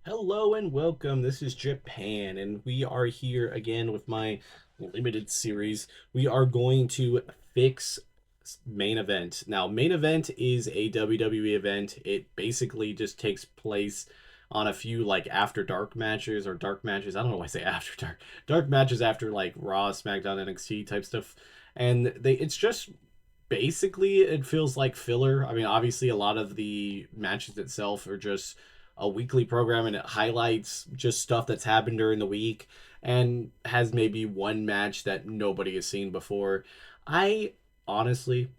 Hello and welcome. This is Japan, and we are here again with my limited series. We are going to fix Main Event. Now, Main Event is a WWE event. It basically just takes place on a few like after dark matches or dark matches. I don't know why I say after dark. Dark matches after like Raw, SmackDown, NXT type stuff. And it's just basically it feels like filler. I mean, obviously a lot of the matches itself are just a weekly program and it highlights just stuff that's happened during the week and has maybe one match that nobody has seen before. I honestly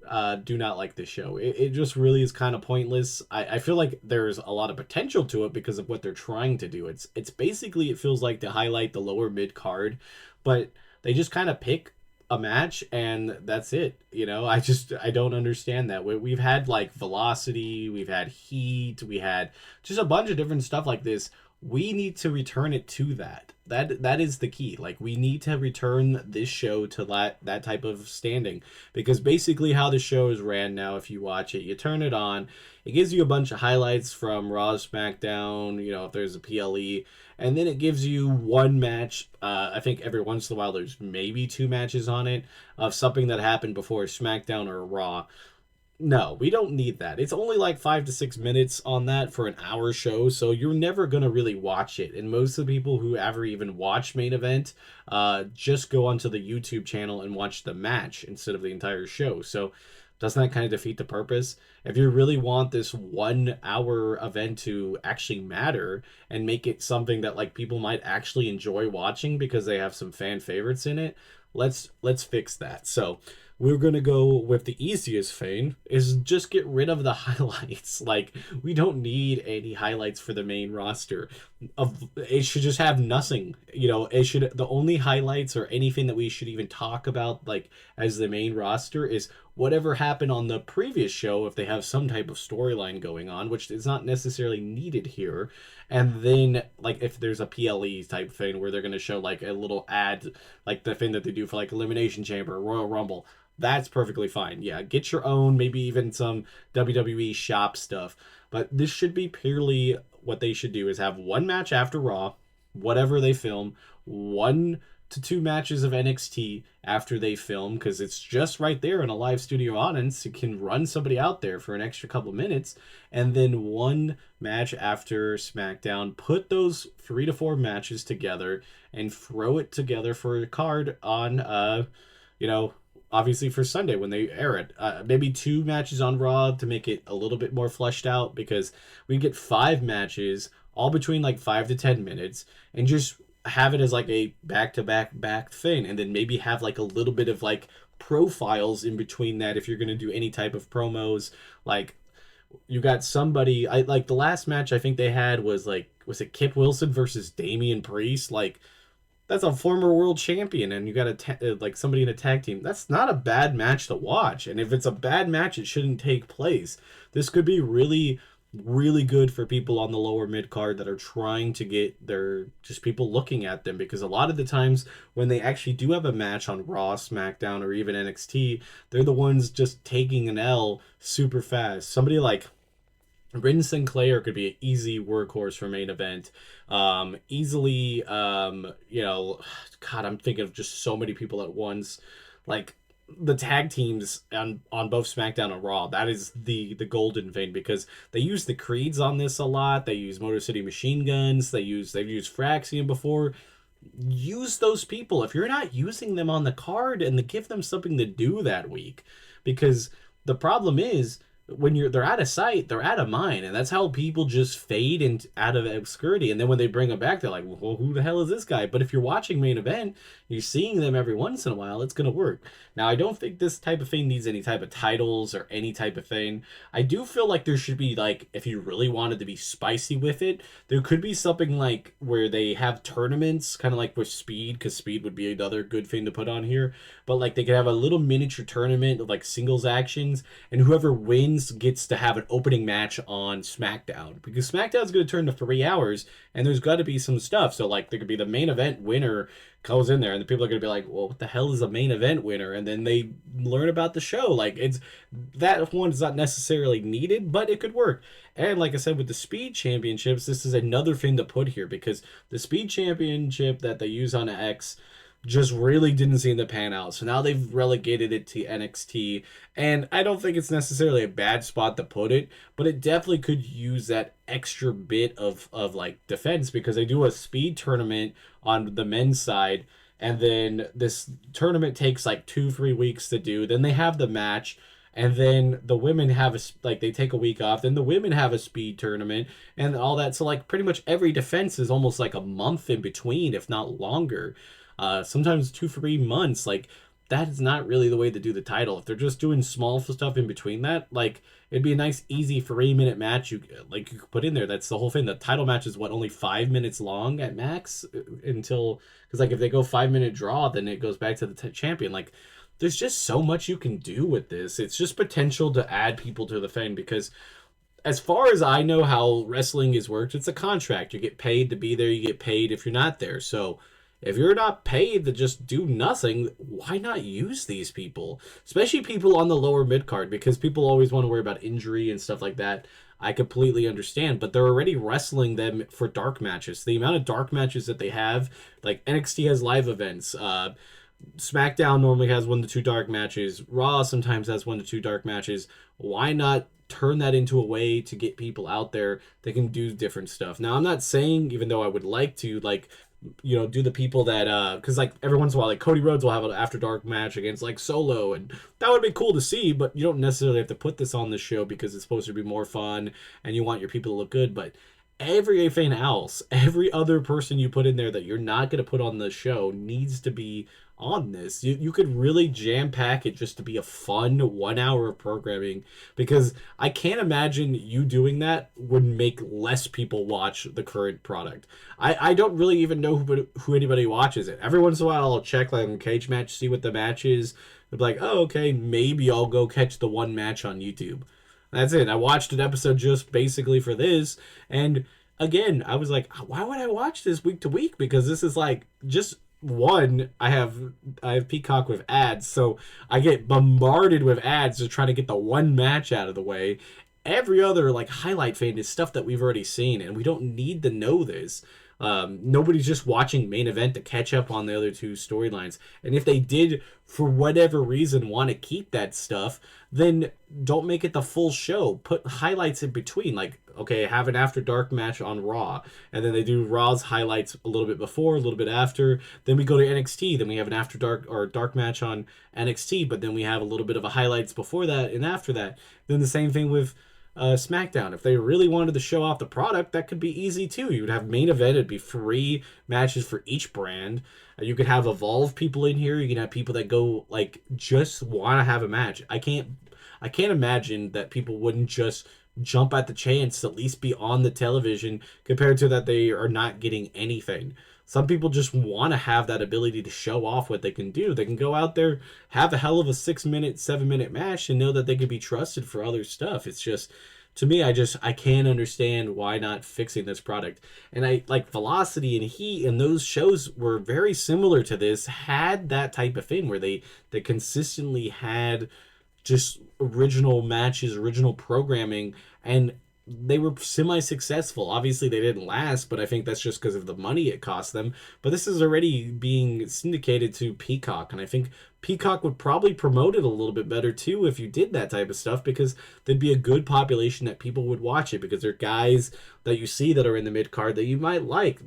do not like this show. It just really is kind of pointless. I feel like there's a lot of potential to it because of what they're trying to do. It's basically it feels like to highlight the lower mid card, but they just kind of pick a match and that's it. I don't understand that. We've had like Velocity, we've had Heat, we had just a bunch of different stuff like this. We need to return it to that. That is the key. Like we need to return this show to that type of standing, because basically how the show is ran now, if you watch it, you turn it on, it gives you a bunch of highlights from Raw, SmackDown, if there's a PLE, and then it gives you one match. I think every once in a while there's maybe two matches on it of something that happened before SmackDown or Raw. No, we don't need that. It's only like 5 to 6 minutes on that for an hour show, so you're never gonna really watch it. And most of the people who ever even watch Main Event, just go onto the YouTube channel and watch the match instead of the entire show. So doesn't that kind of defeat the purpose? If you really want this 1 hour event to actually matter and make it something that like people might actually enjoy watching because they have some fan favorites in it, let's fix that. So we're gonna go with the easiest thing is just get rid of the highlights. Like we don't need any highlights for the main roster. Of it should just have nothing. It should the only highlights or anything that we should even talk about like as the main roster is whatever happened on the previous show if they have some type of storyline going on, which is not necessarily needed here. And then like if there's a PLE type thing where they're gonna show like a little ad, like the thing that they do for like Elimination Chamber, Royal Rumble, that's perfectly fine. Yeah, get your own, maybe even some WWE shop stuff. But this should be purely what they should do is have one match after Raw, whatever they film, 1 to 2 matches of NXT after they film, because it's just right there in a live studio audience. You can run somebody out there for an extra couple minutes, and then one match after SmackDown. Put those 3 to 4 matches together and throw it together for a card on, you know, obviously for Sunday when they air it. Maybe 2 matches on Raw to make it a little bit more fleshed out, because we get 5 matches all between like 5 to 10 minutes, and just have it as like a back thing, and then maybe have like a little bit of like profiles in between that if you're going to do any type of promos. Like you got somebody, I like the last match I think they had was it Kip Wilson versus Damian Priest. Like that's a former world champion, and you got like somebody in a tag team. That's not a bad match to watch, and if it's a bad match it shouldn't take place. This could be really really good for people on the lower mid card that are trying to get their just people looking at them, because a lot of the times when they actually do have a match on Raw, SmackDown, or even NXT, they're the ones just taking an L super fast. Somebody like Rin Sinclair could be an easy workhorse for main event. Easily, God, I'm thinking of just so many people at once. Like the tag teams on both SmackDown and Raw, that is the golden vein, because they use the Creeds on this a lot. They use Motor City Machine Guns. They've used Fraxium before. Use those people if you're not using them on the card, and give them something to do that week, because the problem is when they're out of sight, they're out of mind, and that's how people just fade and out of obscurity. And then when they bring them back, they're like, "Well, who the hell is this guy?" But if you're watching main event, you're seeing them every once in a while. It's gonna work. Now, I don't think this type of thing needs any type of titles or any type of thing. I do feel like there should be like, if you really wanted to be spicy with it, there could be something like where they have tournaments, kind of like with Speed, because Speed would be another good thing to put on here. But like they could have a little miniature tournament of like singles actions, and whoever wins Women's gets to have an opening match on SmackDown because SmackDown's going to turn to 3 hours, and there's got to be some stuff. So like there could be the main event winner goes in there, and the people are going to be like, "Well, what the hell is a main event winner?" And then they learn about the show. Like it's that one is not necessarily needed, but it could work. And like I said, with the Speed Championships, this is another thing to put here because the Speed Championship that they use on X just really didn't seem to pan out. So now they've relegated it to NXT, and I don't think it's necessarily a bad spot to put it, but it definitely could use that extra bit of like defense because they do a speed tournament on the men's side, and then this tournament takes like 2-3 weeks to do. Then they have the match. And then the women have like they take a week off. Then the women have a speed tournament and all that. So like pretty much every defense is almost like a month in between, if not longer. Sometimes 2-3 months. Like that is not really the way to do the title. If they're just doing small stuff in between that, like it'd be a nice easy 3-minute match you could put in there. That's the whole thing. The title match is what, only 5 minutes long at max until because like if they go 5-minute draw, then it goes back to the champion. Like there's just so much you can do with this. It's just potential to add people to the thing because as far as I know how wrestling is worked, it's a contract. You get paid to be there, you get paid if you're not there. So if you're not paid to just do nothing, why not use these people? Especially people on the lower mid card because people always want to worry about injury and stuff like that. I completely understand, but they're already wrestling them for dark matches. The amount of dark matches that they have, like NXT has live events, SmackDown normally has 1 to 2 dark matches. Raw sometimes has 1 to 2 dark matches. Why not turn that into a way to get people out there that can do different stuff? Now, I'm not saying, even though I would like to, like, you know, do the people that, because, like, every once in a while, like, Cody Rhodes will have an After Dark match against, like, Solo, and that would be cool to see, but you don't necessarily have to put this on the show because it's supposed to be more fun, and you want your people to look good, but everything else, every other person you put in there that you're not going to put on the show needs to be on this. You could really jam pack it just to be a fun 1 hour of programming because I can't imagine you doing that would make less people watch the current product. I don't really even know who anybody watches it. Every once in a while I'll check like on Cage Match, see what the match is. I'll be like, oh, okay, maybe I'll go catch the one match on YouTube. That's it. I watched an episode just basically for this, and again, I was like, why would I watch this week to week? Because this is like just one. I have Peacock with ads, so I get bombarded with ads to try to get the one match out of the way. Every other like highlight feed is stuff that we've already seen, and we don't need to know this. Nobody's just watching Main Event to catch up on the other two storylines. And if they did, for whatever reason, want to keep that stuff, then don't make it the full show. Put highlights in between. Like, okay, have an After Dark match on Raw. And then they do Raw's highlights a little bit before, a little bit after. Then we go to NXT. Then we have an After Dark or Dark match on NXT. But then we have a little bit of a highlights before that and after that. Then the same thing with SmackDown. If they really wanted to show off the product, that could be easy too. You would have Main Event. It'd be 3 matches for each brand. You could have Evolve people in here. You can have people that go like just want to have a match. I can't imagine that people wouldn't just jump at the chance to at least be on the television compared to that they are not getting anything. Some people just want to have that ability to show off what they can do. They can go out there, have a hell of a 6-minute, 7-minute match and know that they can be trusted for other stuff. It's just, to me, I can't understand why not fixing this product. And I like Velocity and Heat and those shows were very similar to this, had that type of thing where they consistently had just original matches, original programming, and they were semi-successful. Obviously, they didn't last, but I think that's just because of the money it cost them. But this is already being syndicated to Peacock, and I think Peacock would probably promote it a little bit better, too, if you did that type of stuff, because there'd be a good population that people would watch it, because they're guys that you see that are in the mid-card that you might like.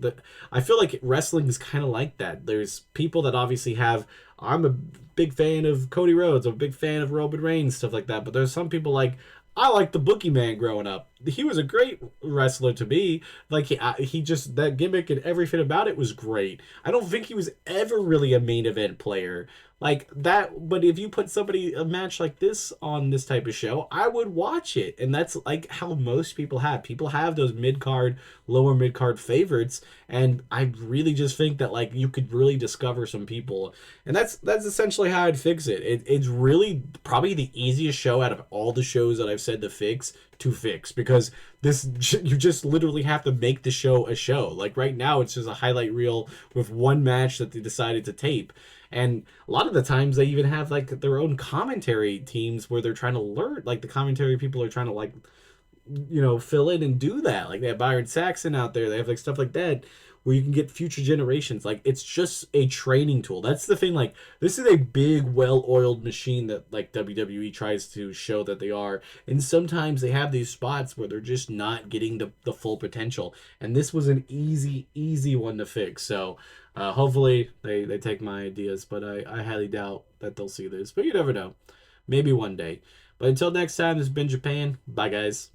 I feel like wrestling is kind of like that. There's people that obviously have, I'm a big fan of Cody Rhodes, I'm a big fan of Roman Reigns, stuff like that, but there's some people like, I like the Boogeyman growing up. he was a great wrestler to me. Like he just that gimmick and everything about it was great. I don't think he was ever really a main event player like that. But if you put somebody a match like this on this type of show, I would watch it. And that's like how most people have. People have those mid card, lower mid card favorites, and I really just think that like you could really discover some people, and that's essentially how I'd fix it. It's really probably the easiest show out of all the shows that I've said to fix because this you just literally have to make the show a show. Like right now it's just a highlight reel with one match that they decided to tape. And a lot of the times they even have like their own commentary teams where they're trying to learn, like the commentary people are trying to like fill in and do that. Like they have Byron Saxon out there. They have like stuff like that where you can get future generations. Like it's just a training tool. That's the thing. Like this is a big, well-oiled machine that like WWE tries to show that they are. And sometimes they have these spots where they're just not getting the full potential. And this was an easy one to fix. So hopefully they take my ideas, but I highly doubt that they'll see this. But you never know. Maybe one day. But until next time, this has been Japan. Bye, guys.